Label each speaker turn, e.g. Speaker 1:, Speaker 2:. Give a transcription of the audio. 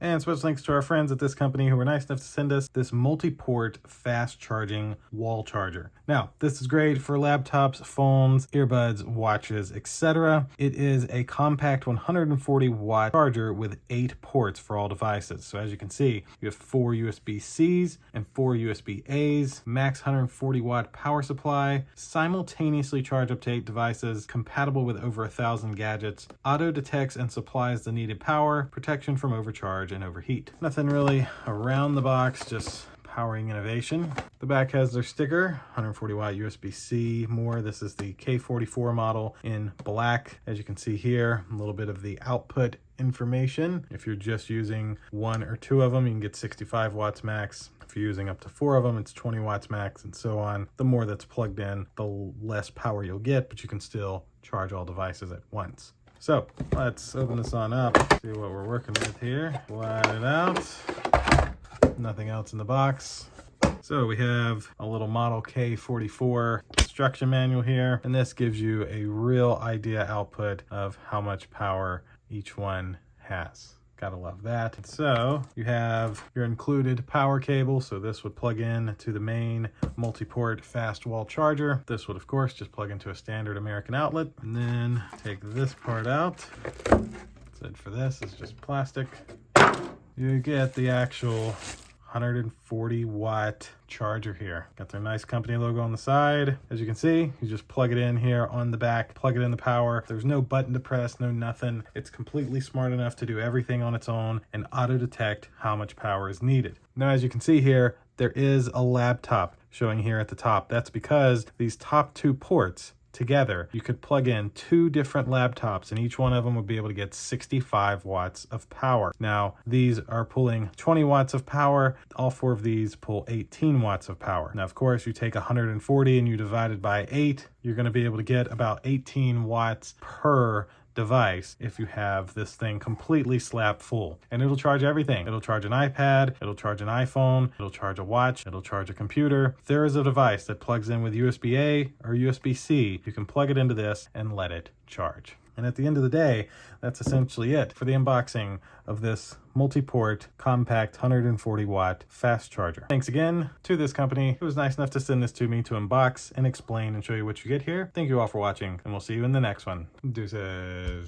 Speaker 1: And special thanks to our friends at this company who were nice enough to send us this multi-port fast charging wall charger. Now, this is great for laptops, phones, earbuds, watches, etc. It is a compact 140 watt charger with 8 ports for all devices. So as you can see, you have 4 USB-Cs and 4 USB-As, max 140 watt power supply, simultaneously charge up to 8 devices, compatible with over 1,000 gadgets, auto detects and supplies the needed power, protection from overcharge and overheat. Nothing really around the box, just powering innovation. The back has their sticker, 140 watt USB-C more. This is the K44 model in black. As you can see here, a little bit of the output information. If you're just using 1 or 2 of them, you can get 65 watts max. If you're using up to 4 of them, it's 20 watts max, and so on. The more that's plugged in, the less power you'll get, but you can still charge all devices at once. So let's open this on up, see what we're working with here. Slide it out. Nothing else in the box. So we have a little Model K44 instruction manual here, and this gives you a real idea output of how much power each one has. Gotta love that. So you have your included power cable. So this would plug in to the main multi-port fast wall charger. This would of course just plug into a standard American outlet, and then take this part out. That's it for this, it's just plastic. You get the actual 140 watt charger here. Got their nice company logo on the side. As you can see, you just plug it in here on the back, plug it in the power. There's no button to press, no nothing. It's completely smart enough to do everything on its own and auto detect how much power is needed. Now, as you can see here, there is a laptop showing here at the top. That's because these top 2 ports together, you could plug in 2 different laptops and each one of them would be able to get 65 watts of power. Now, these are pulling 20 watts of power. All 4 of these pull 18 watts of power. Now, of course, you take 140 and you divide it by 8, you're going to be able to get about 18 watts per device if you have this thing completely slap full. And it'll charge everything. It'll charge an iPad, it'll charge an iPhone, it'll charge a watch, it'll charge a computer. If there is a device that plugs in with USB-A or USB-C, you can plug it into this and let it charge. And at the end of the day, that's essentially it for the unboxing of this multi-port compact 140 watt fast charger. Thanks again to this company who was nice enough to send this to me to unbox and explain and show you what you get here. Thank you all for watching, and we'll see you in the next one. Deuces.